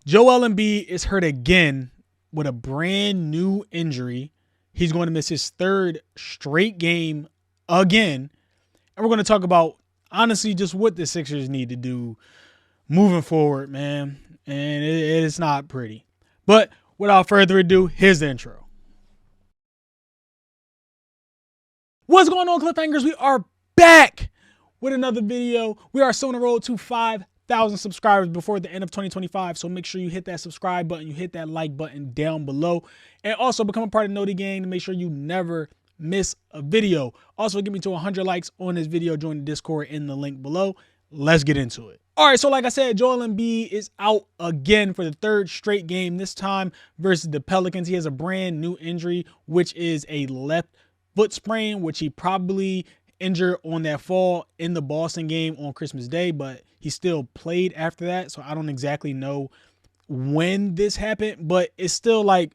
Joel Embiid is hurt again with a brand new injury. He's going to miss his third straight game again. And we're going to talk about, honestly, just what the Sixers need to do moving forward, man. And it's not pretty. But without further ado, here's the intro. What's going on, Cliffhangers? We are back with another video. We are still on the road to 5,000 subscribers before the end of 2025. So make sure you hit that subscribe button, you hit that like button down below, and also become a part of Noti Gang to make sure you never miss a video. Also, get me to 100 likes on this video. Join the Discord in the link below. Let's get into it. All right, so like I said, Joel Embiid is out again for the third straight game, this time versus the Pelicans. He has a brand new injury, which is a left foot sprain, which he probably injured on that fall in the Boston game on Christmas Day, but he still played after that. So I don't exactly know when this happened, but it's still like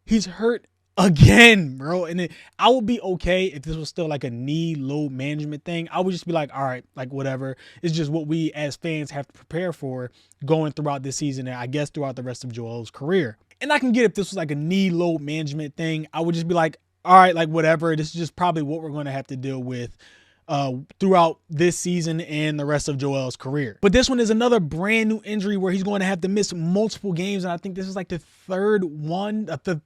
he's hurt again, bro. And I would be okay if this was still like a knee load management thing. I would just be like, all right, like whatever. It's just what we as fans have to prepare for going throughout this season, and I guess throughout the rest of Joel's career. And I can get if this was like a knee load management thing. I would just be like, all right, like whatever. This is just probably what we're going to have to deal with throughout this season and the rest of Joel's career. But this one is another brand new injury where he's going to have to miss multiple games. And I think this is like the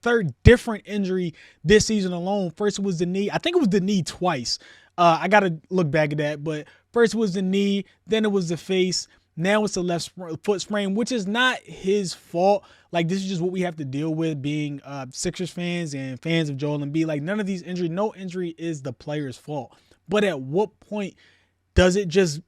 third different injury this season alone. First it was the knee. I think it was the knee twice. I got to look back at that. But first it was the knee, then it was the face. Now it's the left foot sprain, which is not his fault. Like, this is just what we have to deal with being Sixers fans and fans of Joel Embiid. Like, none of these injuries, no injury is the player's fault. But at what point does it just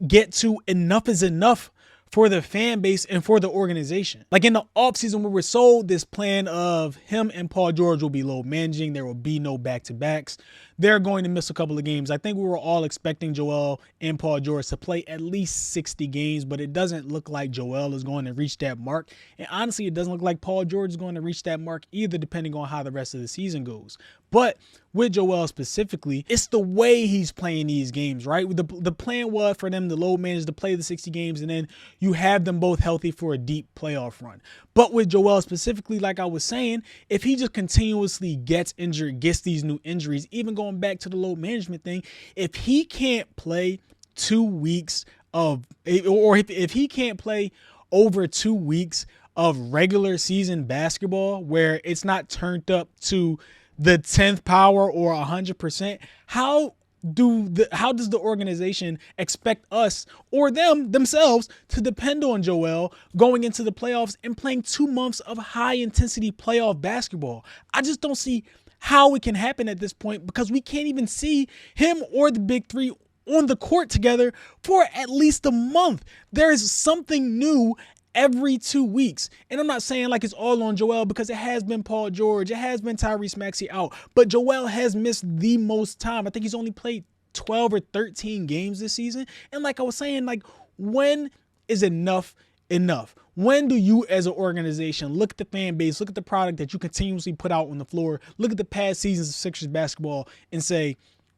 get to enough is enough for the fan base and for the organization? Like in the offseason, we were sold this plan of him and Paul George will be load managing. There will be no back-to-backs. They're going to miss a couple of games. I think we were all expecting Joel and Paul George to play at least 60 games, but it doesn't look like Joel is going to reach that mark. And honestly, it doesn't look like Paul George is going to reach that mark either, depending on how the rest of the season goes. But with Joel specifically, it's the way he's playing these games, right? The plan was for them to load manage to play the 60 games, and then you have them both healthy for a deep playoff run. But with Joel specifically, like I was saying, if he just continuously gets injured, gets these new injuries, even going back to the load management thing, if he can't play 2 weeks of, or if he can't play over 2 weeks of regular season basketball where it's not turned up to the 10th power or 100%, how does the organization expect us or themselves to depend on Joel going into the playoffs and playing 2 months of high intensity playoff basketball? I just don't see how it can happen at this point, because we can't even see him or the big three on the court together for at least a month. There is something new every 2 weeks. And I'm not saying like it's all on Joel, because it has been Paul George, it has been Tyrese Maxey out, but Joel has missed the most time. I think he's only played 12 or 13 games this season. And like I was saying, like, when is enough enough? When do you as an organization look at the fan base, look at the product that you continuously put out on the floor, look at the past seasons of Sixers basketball and say,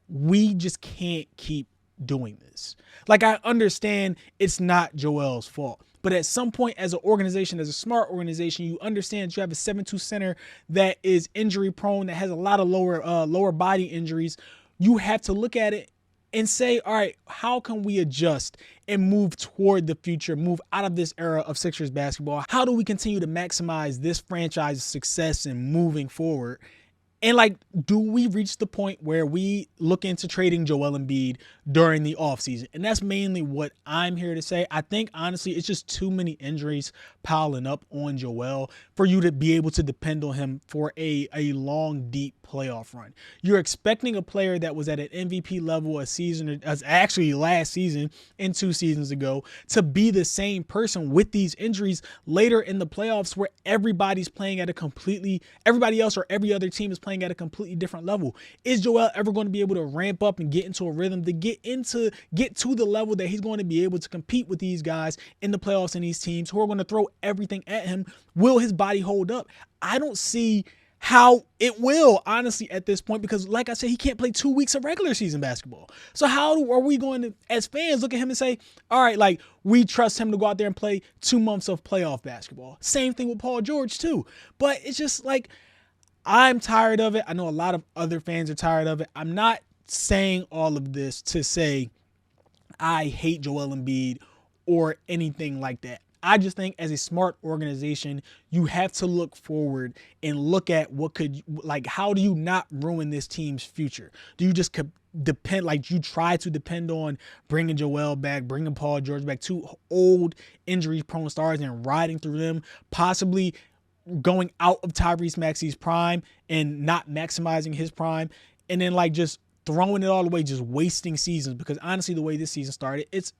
we just can't keep doing this? Like, I understand it's not Joel's fault, but at some point as an organization, as a smart organization, you understand that you have a 7'2" center that is injury prone, that has a lot of lower body injuries. You have to look at it and say, all right, how can we adjust and move toward the future, move out of this era of Sixers basketball? How do we continue to maximize this franchise's success and moving forward? And like, do we reach the point where we look into trading Joel Embiid during the offseason? And that's mainly what I'm here to say. I think, honestly, it's just too many injuries piling up on Joel for you to be able to depend on him for a long, deep playoff run. You're expecting a player that was at an MVP level actually last season and 2 seasons ago to be the same person with these injuries later in the playoffs, where everybody else or every other team is playing at a completely different level. Is Joel ever going to be able to ramp up and get into a rhythm to get to the level that he's going to be able to compete with these guys in the playoffs and these teams who are going to throw everything at him? Will his body hold up? I don't see how it will, honestly, at this point, because like I said, he can't play 2 weeks of regular season basketball. So how are we going to, as fans, look at him and say, all right, like, we trust him to go out there and play 2 months of playoff basketball? Same thing with Paul George too. But it's just like, I'm tired of it. I know a lot of other fans are tired of it. I'm not saying all of this to say I hate Joel Embiid or anything like that. I just think as a smart organization, you have to look forward and look at what could, like, how do you not ruin this team's future? Do you just depend, like you try to depend on bringing Joel back, bringing Paul George back, 2 old injury-prone stars, and riding through them, possibly going out of Tyrese Maxey's prime and not maximizing his prime, and then like just throwing it all away, just wasting seasons? Because honestly, the way this season started, it's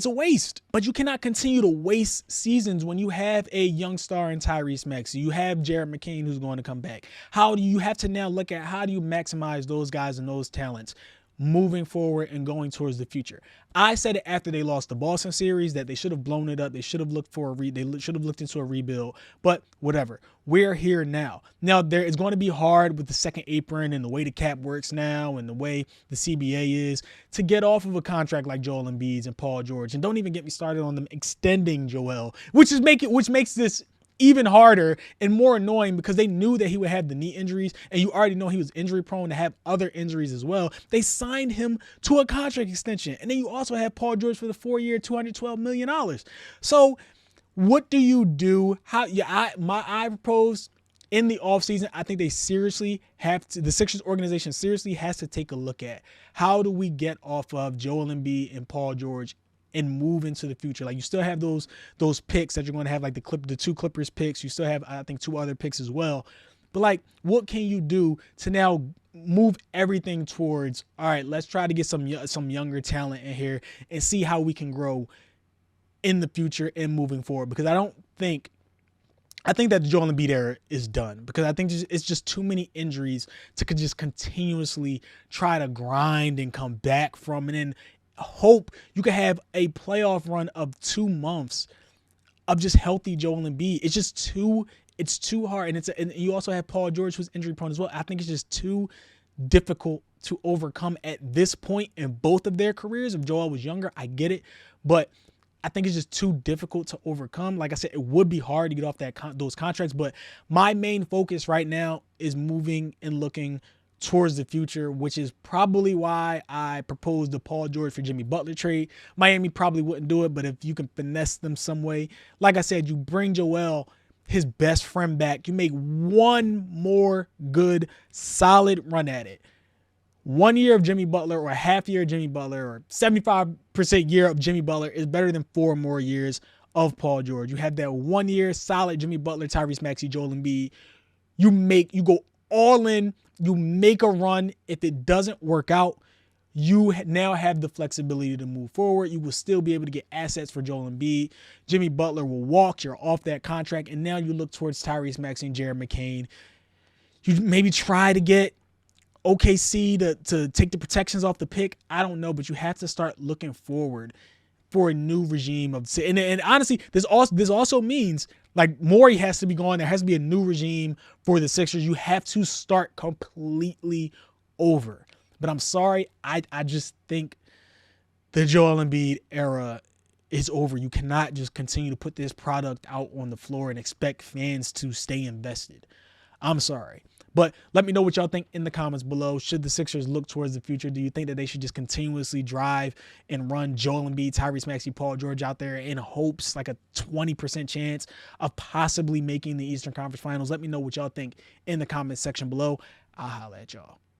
a waste. But you cannot continue to waste seasons when you have a young star in Tyrese Maxey. You have Jared McCain who's going to come back. How do you have to now look at how do you maximize those guys and those talents moving forward and going towards the future? I said it after they lost the Boston series that they should have blown it up. They should have looked for they should have looked into a rebuild, but whatever. We're here now. Now there is going to be hard with the second apron and the way the cap works now and the way the CBA is to get off of a contract like Joel Embiid's and Paul George. And don't even get me started on them extending Joel, which makes this even harder and more annoying, because they knew that he would have the knee injuries, and you already know he was injury prone to have other injuries as well. They signed him to a contract extension, and then you also have Paul George for the 4-year, $212 million. So what do you do? I propose in the offseason, I think they seriously have to, the Sixers organization seriously has to take a look at how do we get off of Joel Embiid and Paul George and move into the future. Like, you still have those picks that you're going to have, like the 2 Clippers picks. You still have, I think, 2 other picks as well. But like, what can you do to now move everything towards, all right, let's try to get some younger talent in here and see how we can grow in the future and moving forward? Because I think that the Joel Embiid era is done, because I think it's just too many injuries to just continuously try to grind and come back from, and then hope you could have a playoff run of 2 months of just healthy Joel Embiid. It's just too hard. And you also have Paul George, who's injury prone as well. I think it's just too difficult to overcome at this point in both of their careers. If Joel was younger, I get it, but I think it's just too difficult to overcome. Like I said, it would be hard to get off those contracts, but my main focus right now is moving and looking towards the future, which is probably why I proposed the Paul George for Jimmy Butler trade. Miami probably wouldn't do it, but if you can finesse them some way, like I said, you bring Joel, his best friend, back. You make one more good, solid run at it. 1 year of Jimmy Butler, or a half year of Jimmy Butler, or 75% year of Jimmy Butler is better than 4 more years of Paul George. You have that 1 year solid Jimmy Butler, Tyrese Maxey, Joel Embiid. You go all in. You make a run. If it doesn't work out, you now have the flexibility to move forward. You will still be able to get assets for Joel Embiid. Jimmy Butler will walk. You're off that contract. And now you look towards Tyrese Maxey and Jared McCain. You maybe try to get OKC to take the protections off the pick. I don't know, but you have to start looking forward for a new regime of, and honestly, this also means, like, Morey has to be gone. There has to be a new regime for the Sixers. You have to start completely over. But I'm sorry, I just think the Joel Embiid era is over. You cannot just continue to put this product out on the floor and expect fans to stay invested. I'm sorry. But let me know what y'all think in the comments below. Should the Sixers look towards the future? Do you think that they should just continuously drive and run Joel Embiid, Tyrese Maxey, Paul George out there in hopes, like a 20% chance of possibly making the Eastern Conference Finals? Let me know what y'all think in the comments section below. I'll holla at y'all.